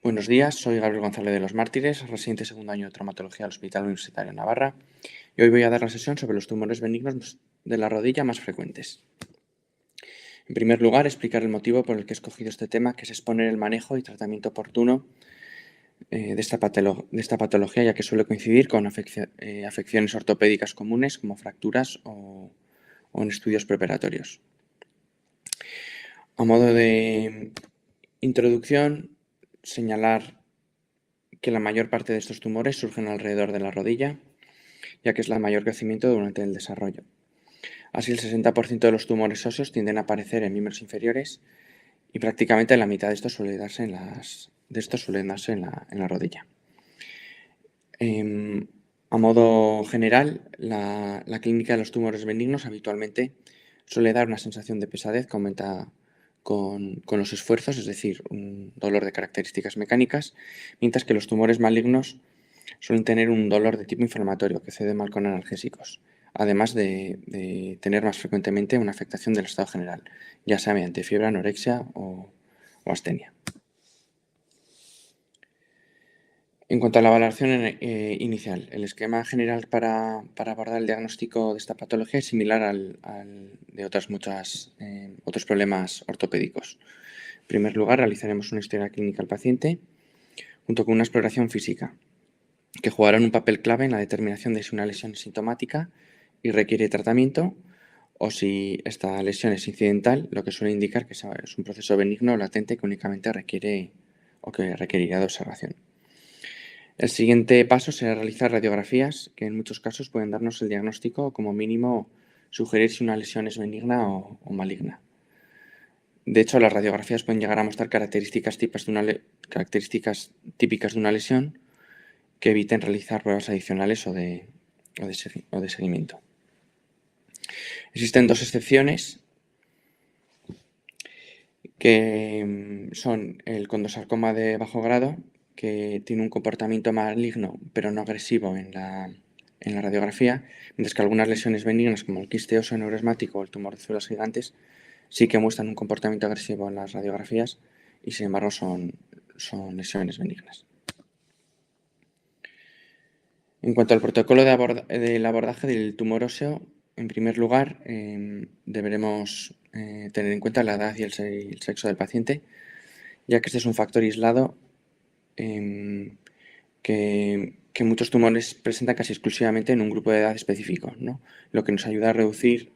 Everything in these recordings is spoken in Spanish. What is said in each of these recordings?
Buenos días, soy Gabriel González de los Mártires, residente segundo año de traumatología del Hospital Universitario de Navarra, y hoy voy a dar la sesión sobre los tumores benignos de la rodilla más frecuentes. En primer lugar, explicar el motivo por el que he escogido este tema, que es exponer el manejo y tratamiento oportuno de esta patología, ya que suele coincidir con afecciones ortopédicas comunes como fracturas o en estudios preparatorios. A modo de introducción, señalar que la mayor parte de estos tumores surgen alrededor de la rodilla, ya que es el mayor crecimiento durante el desarrollo. Así, el 60% de los tumores óseos tienden a aparecer en miembros inferiores y prácticamente la mitad de estos suele darse en la rodilla. A modo general, la clínica de los tumores benignos habitualmente suele dar una sensación de pesadez que aumenta con los esfuerzos, es decir, un dolor de características mecánicas, mientras que los tumores malignos suelen tener un dolor de tipo inflamatorio que cede mal con analgésicos, además de tener más frecuentemente una afectación del estado general, ya sea mediante fiebre, anorexia o astenia. En cuanto a la valoración inicial, el esquema general para abordar el diagnóstico de esta patología es similar al de otros problemas ortopédicos. En primer lugar, realizaremos una historia clínica al paciente junto con una exploración física, que jugarán un papel clave en la determinación de si una lesión es sintomática y requiere tratamiento o si esta lesión es incidental, lo que suele indicar que es un proceso benigno o latente que únicamente requerirá de observación. El siguiente paso será realizar radiografías que en muchos casos pueden darnos el diagnóstico o como mínimo sugerir si una lesión es benigna o maligna. De hecho, las radiografías pueden llegar a mostrar características típicas de una lesión que eviten realizar pruebas adicionales o de seguimiento. Existen dos excepciones que son el condosarcoma de bajo grado, que tiene un comportamiento maligno pero no agresivo en la radiografía, mientras que algunas lesiones benignas como el quiste óseo neuresmático o el tumor de células gigantes sí que muestran un comportamiento agresivo en las radiografías y sin embargo son lesiones benignas. En cuanto al protocolo del abordaje del tumor óseo, en primer lugar deberemos tener en cuenta la edad y el sexo del paciente, ya que este es un factor aislado que muchos tumores presentan casi exclusivamente en un grupo de edad específico, ¿no? Lo que nos ayuda a reducir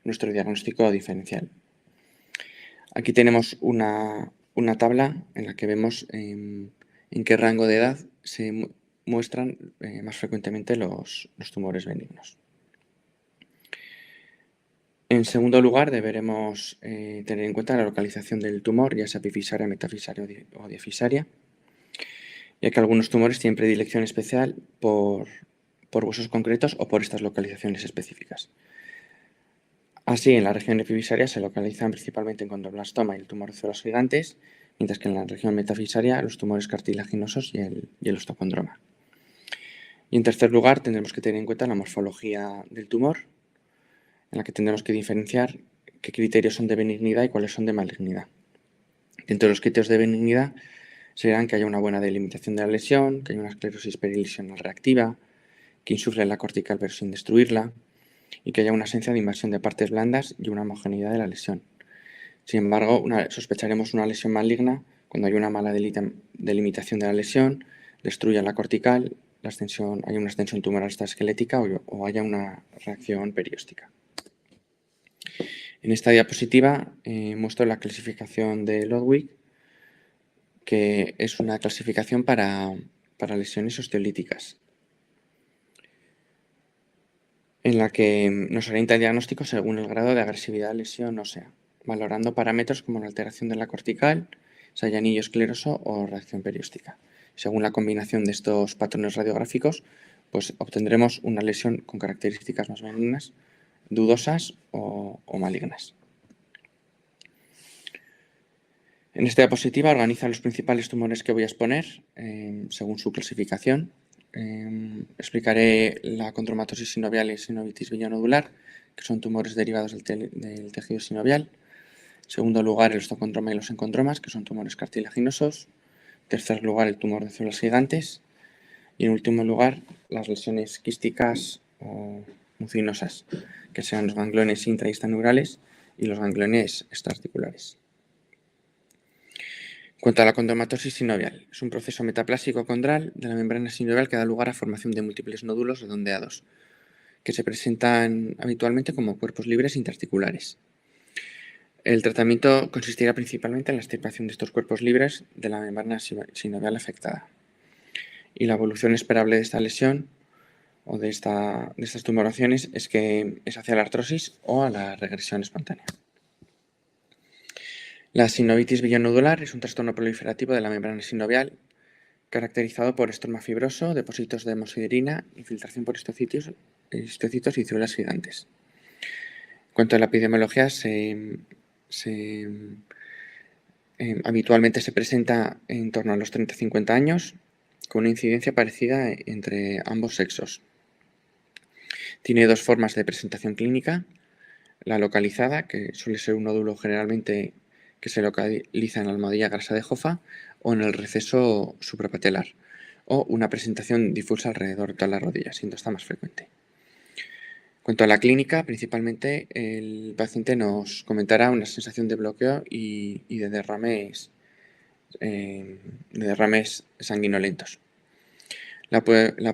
nuestro diagnóstico diferencial. Aquí tenemos una tabla en la que vemos en qué rango de edad se muestran más frecuentemente los tumores benignos. En segundo lugar, deberemos tener en cuenta la localización del tumor, ya sea epifisaria, metafisaria o diafisaria, ya que algunos tumores tienen predilección especial por huesos concretos o por estas localizaciones específicas. Así, en la región epifisaria se localizan principalmente en condroblastoma y el tumor de células gigantes, mientras que en la región metafisaria los tumores cartilaginosos y el ostocondroma. Y en tercer lugar, tendremos que tener en cuenta la morfología del tumor, en la que tendremos que diferenciar qué criterios son de benignidad y cuáles son de malignidad. Dentro de los criterios de benignidad serán que haya una buena delimitación de la lesión, que haya una esclerosis perilesional reactiva, que insufle la cortical pero sin destruirla y que haya una ausencia de invasión de partes blandas y una homogeneidad de la lesión. Sin embargo, sospecharemos una lesión maligna cuando hay una mala delimitación de la lesión, destruya la cortical, haya una extensión tumoral extraesquelética o haya una reacción perióstica. En esta diapositiva muestro la clasificación de Ludwig, que es una clasificación para lesiones osteolíticas, en la que nos orienta el diagnóstico según el grado de agresividad de lesión ósea, valorando parámetros como la alteración de la cortical, si hay anillo escleroso o reacción perióstica. Según la combinación de estos patrones radiográficos, pues obtendremos una lesión con características más benignas, dudosas o malignas. En esta diapositiva organiza los principales tumores que voy a exponer según su clasificación. Explicaré la acondromatosis sinovial y sinovitis villonodular, que son tumores derivados del tejido sinovial. En segundo lugar, el ostocondroma y los encondromas, que son tumores cartilaginosos. En tercer lugar, el tumor de células gigantes. Y en último lugar, las lesiones quísticas o mucinosas, que sean los gangliones intra y extraneurales y los gangliones extraarticulares. En cuanto a la condromatosis sinovial, es un proceso metaplásico condral de la membrana sinovial que da lugar a formación de múltiples nódulos redondeados, que se presentan habitualmente como cuerpos libres interarticulares. El tratamiento consistirá principalmente en la extirpación de estos cuerpos libres de la membrana sinovial afectada. Y la evolución esperable de esta lesión o de estas tumoraciones es que es hacia la artrosis o a la regresión espontánea. La sinovitis villonodular es un trastorno proliferativo de la membrana sinovial caracterizado por estroma fibroso, depósitos de hemosiderina, infiltración por histocitos y células gigantes. En cuanto a la epidemiología, habitualmente se presenta en torno a los 30-50 años, con una incidencia parecida entre ambos sexos. Tiene dos formas de presentación clínica: la localizada, que suele ser un nódulo generalmente que se localiza en la almohadilla grasa de Hoffa o en el receso suprapatelar, o una presentación difusa alrededor de toda la rodilla, siendo esta más frecuente. En cuanto a la clínica, principalmente el paciente nos comentará una sensación de bloqueo y de derrames sanguinolentos. La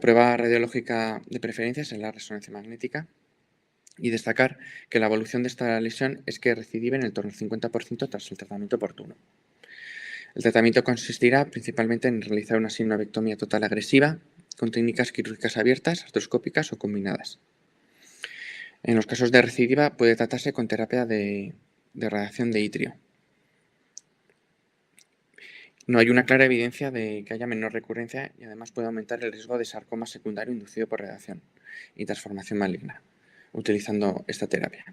prueba radiológica de preferencia es la resonancia magnética, y destacar que la evolución de esta lesión es que recidive en el torno al 50% tras el tratamiento oportuno. El tratamiento consistirá principalmente en realizar una sinovectomía total agresiva con técnicas quirúrgicas abiertas, artroscópicas o combinadas. En los casos de recidiva puede tratarse con terapia de radiación de itrio. No hay una clara evidencia de que haya menor recurrencia y además puede aumentar el riesgo de sarcoma secundario inducido por radiación y transformación maligna, utilizando esta terapia.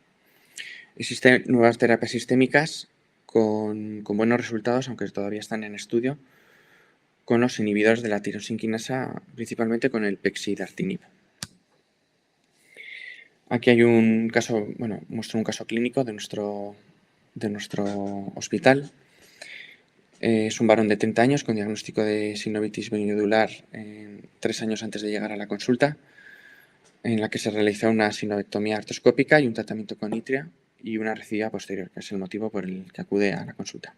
Existen nuevas terapias sistémicas con buenos resultados, aunque todavía están en estudio, con los inhibidores de la tirosinquinasa, principalmente con el pexidartinib. Aquí hay un caso, muestro un caso clínico de nuestro hospital. Es un varón de 30 años con diagnóstico de sinovitis villonodular 3 años antes de llegar a la consulta, en la que se realizó una sinovectomía artroscópica y un tratamiento con itria y una recidiva posterior, que es el motivo por el que acude a la consulta.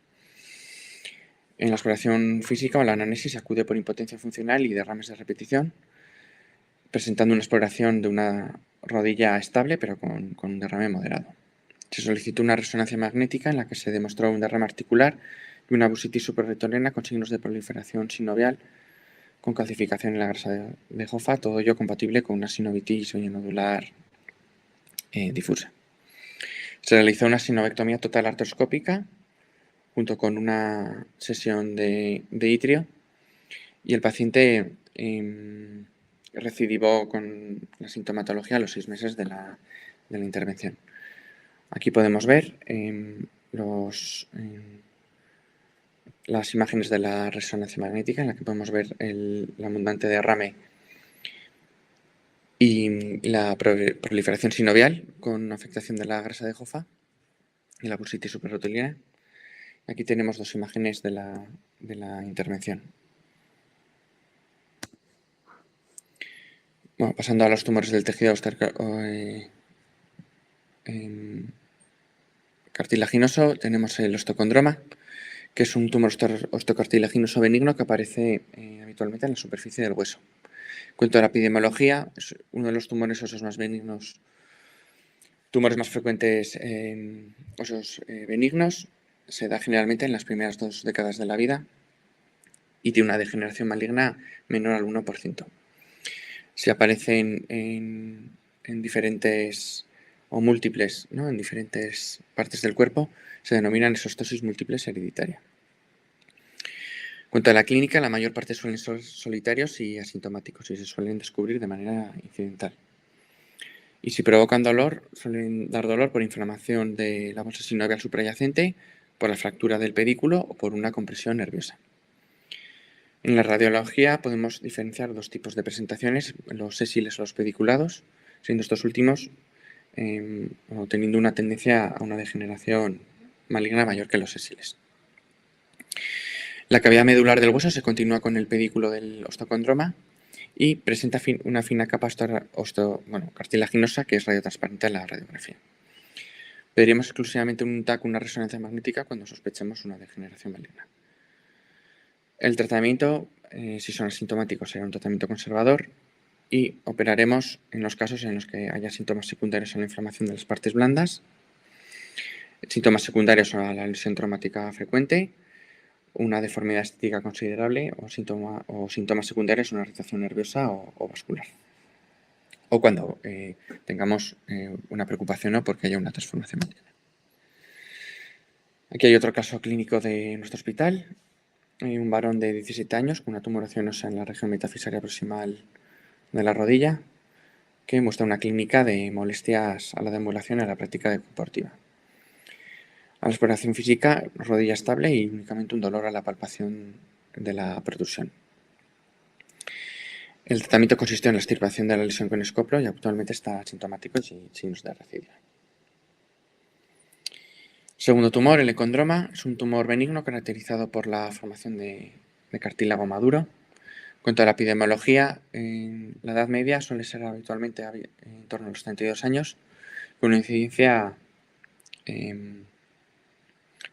En la exploración física o la anamnesis acude por impotencia funcional y derrames de repetición, presentando una exploración de una rodilla estable pero con un derrame moderado. Se solicitó una resonancia magnética en la que se demostró un derrame articular y una bursitis suprarrenal con signos de proliferación sinovial con calcificación en la grasa de Hoffa, todo ello compatible con una sinovitis villonodular difusa. Se realizó una sinovectomía total artroscópica junto con una sesión de itrio y el paciente recidivó con la sintomatología a los 6 meses de la intervención. Aquí podemos ver las imágenes de la resonancia magnética, en la que podemos ver el abundante derrame y la proliferación sinovial con afectación de la grasa de Hoffa y la bursitis suprarrenal. Aquí tenemos dos imágenes de la intervención. Bueno, pasando a los tumores del tejido cartilaginoso, tenemos el osteocondroma, que es un tumor osteocartilaginoso benigno que aparece habitualmente en la superficie del hueso. En cuanto a la epidemiología, es uno de los tumores óseos más benignos, tumores más frecuentes en óseos benignos. Se da generalmente en las primeras 2 décadas de la vida y tiene una degeneración maligna menor al 1%. Si aparecen en diferentes o múltiples, ¿no?, en diferentes partes del cuerpo, se denominan exostosis múltiples hereditaria. En cuanto a la clínica, la mayor parte suelen ser solitarios y asintomáticos y se suelen descubrir de manera incidental. Y si provocan dolor, suelen dar dolor por inflamación de la bolsa sinovial suprayacente, por la fractura del pedículo o por una compresión nerviosa. En la radiología podemos diferenciar dos tipos de presentaciones, los sésiles o los pediculados, siendo estos últimos teniendo una tendencia a una degeneración maligna mayor que los sésiles. La cavidad medular del hueso se continúa con el pedículo del osteocondroma y presenta una fina capa cartilaginosa que es radiotransparente en la radiografía. Pediríamos exclusivamente un TAC, una resonancia magnética, cuando sospechemos una degeneración maligna. El tratamiento, si son asintomáticos, será un tratamiento conservador y operaremos en los casos en los que haya síntomas secundarios a la inflamación de las partes blandas, síntomas secundarios a la lesión traumática frecuente, una deformidad estética considerable o síntomas secundarios a una irritación nerviosa o vascular. O cuando tengamos una preocupación o porque haya una transformación maligna. Aquí hay otro caso clínico de nuestro hospital. Hay un varón de 17 años con una tumoración ósea en la región metafisaria proximal de la rodilla que muestra una clínica de molestias a la deambulación y a la práctica deportiva. A la exploración física, rodilla estable y únicamente un dolor a la palpación de la protrusión. El tratamiento consistió en la extirpación de la lesión con escoplo y actualmente está asintomático y sin signos de recidiva. Segundo tumor, el econdroma, es un tumor benigno caracterizado por la formación de cartílago maduro. En cuanto a la epidemiología, en la Edad Media suele ser habitualmente en torno a los 32 años, con una incidencia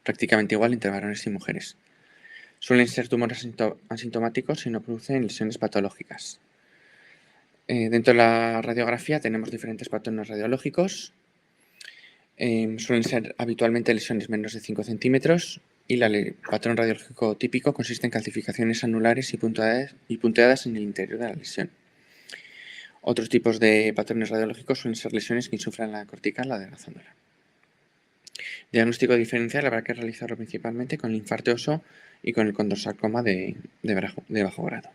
prácticamente igual entre varones y mujeres. Suelen ser tumores asintomáticos y no producen lesiones patológicas. Dentro de la radiografía tenemos diferentes patrones radiológicos. Suelen ser habitualmente lesiones menos de 5 centímetros y el patrón radiológico típico consiste en calcificaciones anulares y punteadas en el interior de la lesión. Otros tipos de patrones radiológicos suelen ser lesiones que insuflan la cortical, adelgazándola. Diagnóstico diferencial habrá que realizarlo principalmente con el infarto óseo y con el condrosarcoma de bajo grado.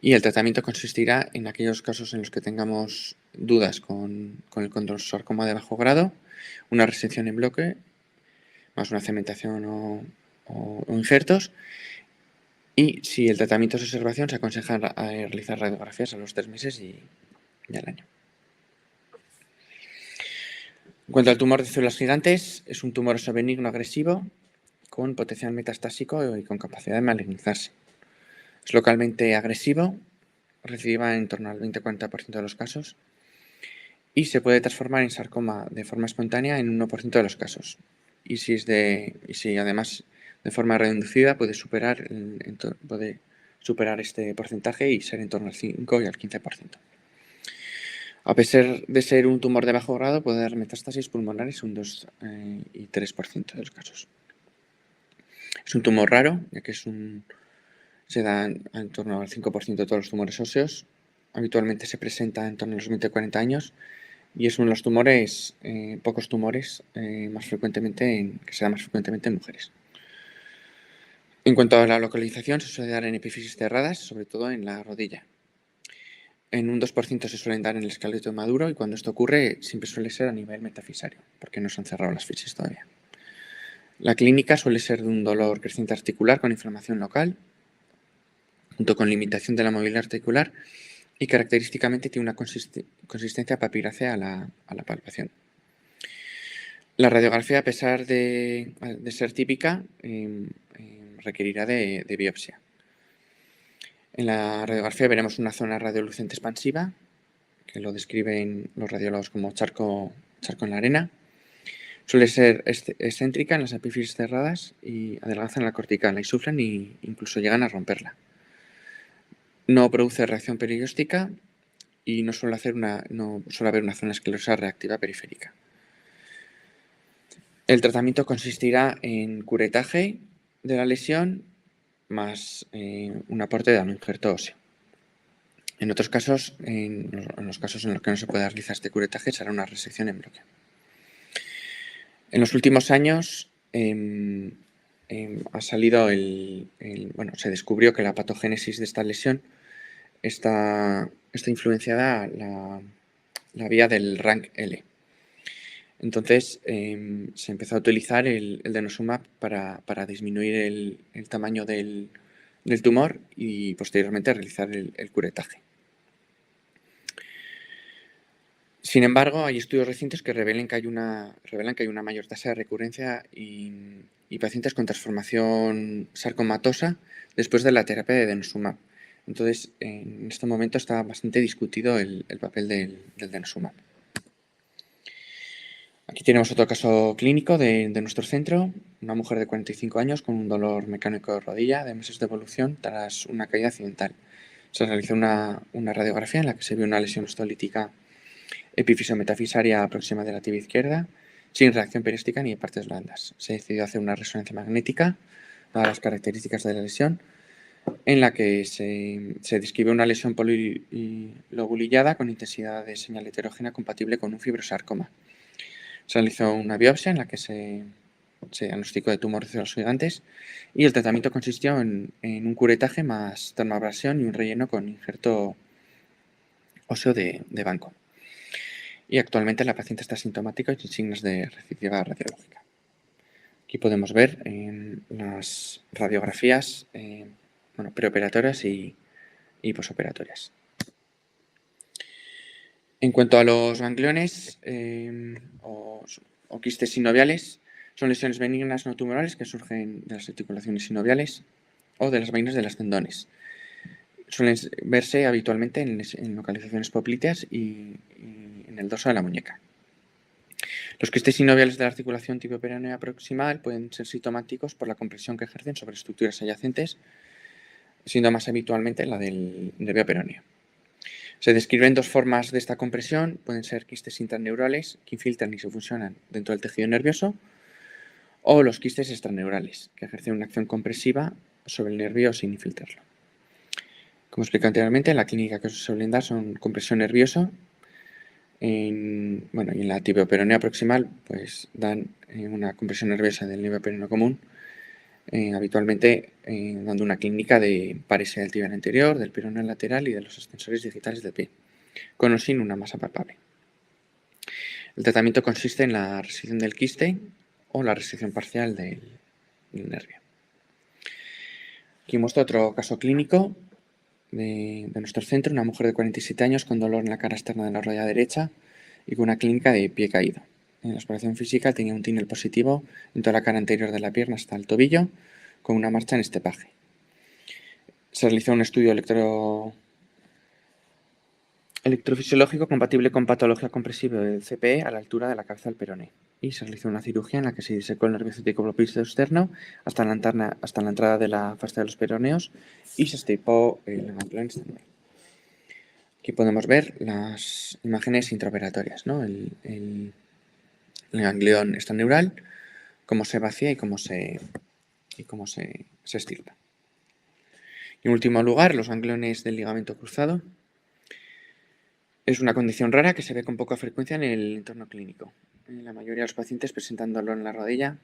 Y el tratamiento consistirá en aquellos casos en los que tengamos dudas con el condrosarcoma de bajo grado, una resección en bloque, más una cementación o injertos. Y si el tratamiento es observación, se aconseja realizar radiografías a los 3 meses y al año. En cuanto al tumor de células gigantes, es un tumor benigno agresivo con potencial metastásico y con capacidad de malignizarse. Es localmente agresivo, recidiva en torno al 20-40% de los casos y se puede transformar en sarcoma de forma espontánea en 1% de los casos. Y si además de forma reducida puede superar este porcentaje y ser en torno al 5 y al 15%. A pesar de ser un tumor de bajo grado, puede dar metástasis pulmonares un 2 y 3% de los casos. Es un tumor raro, ya que se da en torno al 5% de todos los tumores óseos. Habitualmente se presenta en torno a los 20-40 años y es uno de los tumores, pocos tumores, que se da más frecuentemente en mujeres. En cuanto a la localización, se suele dar en epífisis cerradas, sobre todo en la rodilla. En un 2% se suelen dar en el esqueleto maduro y cuando esto ocurre siempre suele ser a nivel metafisario, porque no se han cerrado las fisis todavía. La clínica suele ser de un dolor creciente articular con inflamación local, junto con limitación de la movilidad articular y característicamente tiene una consistencia papirácea a la palpación. La radiografía, a pesar de ser típica, requerirá de biopsia. En la radiografía veremos una zona radiolucente expansiva, que lo describen los radiólogos como charco en la arena. Suele ser excéntrica en las epífisis cerradas y adelgaza en la cortical, la insuflan e incluso llegan a romperla. No produce reacción perióstica y no suele haber una zona esclerosa reactiva periférica. El tratamiento consistirá en curetaje de la lesión más un aporte de injerto óseo. En otros casos, en los casos en los que no se pueda realizar este curetaje, será una resección en bloque. En los últimos años se descubrió que la patogénesis de esta lesión está influenciada la vía del RANKL. Entonces se empezó a utilizar el denosumab para disminuir el tamaño del tumor y posteriormente realizar el curetaje. Sin embargo, hay estudios recientes que revelan que hay una mayor tasa de recurrencia y y pacientes con transformación sarcomatosa después de la terapia de denosumab. Entonces, en este momento está bastante discutido el papel del denosumab. Aquí tenemos otro caso clínico de nuestro centro, una mujer de 45 años con un dolor mecánico de rodilla de meses de evolución tras una caída accidental. Se realizó una radiografía en la que se vio una lesión ostolítica epífiso-metafisaria próxima de la tibia izquierda, sin reacción perística ni de partes blandas. Se decidió hacer una resonancia magnética, dadas las características de la lesión, en la que se describe una lesión polilobulillada con intensidad de señal heterógena compatible con un fibrosarcoma. Se realizó una biopsia en la que se diagnosticó de tumor de células gigantes y el tratamiento consistió en un curetaje más termoabrasión y un relleno con injerto óseo de banco. Y actualmente la paciente está asintomática y sin signos de recidiva radiológica. Aquí podemos ver las radiografías preoperatorias y posoperatorias. En cuanto a los gangliones o quistes sinoviales, son lesiones benignas no tumorales que surgen de las articulaciones sinoviales o de las vainas de los tendones. Suelen verse habitualmente en localizaciones popliteas y en el dorso de la muñeca. Los quistes sinoviales de la articulación tibioperonea proximal pueden ser sintomáticos por la compresión que ejercen sobre estructuras adyacentes, siendo más habitualmente la del nervio peroneo. Se describen dos formas de esta compresión, pueden ser quistes intraneurales que infiltran y se fusionan dentro del tejido nervioso, o los quistes extraneurales, que ejercen una acción compresiva sobre el nervio sin infiltrarlo. Como expliqué anteriormente, en la clínica que se suelen dar son compresión nerviosa, y en la tibioperonea proximal pues dan una compresión nerviosa del nervio peroneo común, habitualmente dando una clínica de paresia del tibial anterior, del peroneo lateral y de los extensores digitales del pie, con o sin una masa palpable. El tratamiento consiste en la resección del quiste o la resección parcial del nervio. Aquí muestro otro caso clínico de nuestro centro, una mujer de 47 años con dolor en la cara externa de la rodilla derecha y con una clínica de pie caído. En la exploración física tenía un TINEL positivo en toda la cara anterior de la pierna hasta el tobillo, con una marcha en estepaje. Se realizó un estudio electrofisiológico compatible con patología compresiva del CPE a la altura de la cabeza del peroné. Y se realizó una cirugía en la que se disecó el nervio ciático propio externo hasta la entrada de la fascia de los peroneos y se extirpó el ganglión externo. Aquí podemos ver las imágenes intraoperatorias, ¿no? El ganglión extraneural, cómo se vacía y cómo se extirpa. Y en último lugar, los gangliones del ligamento cruzado. Es una condición rara que se ve con poca frecuencia en el entorno clínico. La mayoría de los pacientes presentan dolor en la rodilla,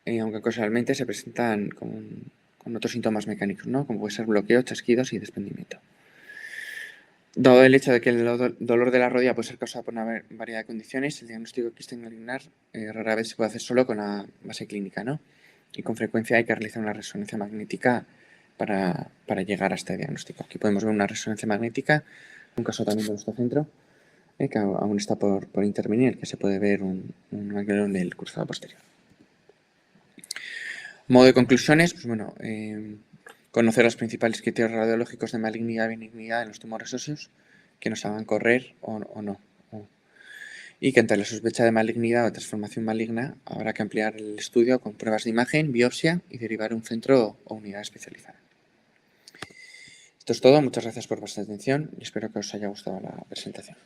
aunque ocasionalmente se presentan con otros síntomas mecánicos, ¿no? Como puede ser bloqueo, chasquidos y desprendimiento. Dado el hecho de que el dolor de la rodilla puede ser causado por una variedad de condiciones, el diagnóstico de quiste ganglionar rara vez se puede hacer solo con la base clínica, ¿no? Y con frecuencia hay que realizar una resonancia magnética para llegar a este diagnóstico. Aquí podemos ver una resonancia magnética, un caso también de nuestro centro, que aún está por intervenir, que se puede ver un ganglión del cruzado posterior. Modo de conclusiones, pues bueno, conocer los principales criterios radiológicos de malignidad y benignidad en los tumores óseos que nos hagan correr o no. Y que ante la sospecha de malignidad o transformación maligna habrá que ampliar el estudio con pruebas de imagen, biopsia y derivar a un centro o unidad especializada. Esto es todo, muchas gracias por vuestra atención y espero que os haya gustado la presentación.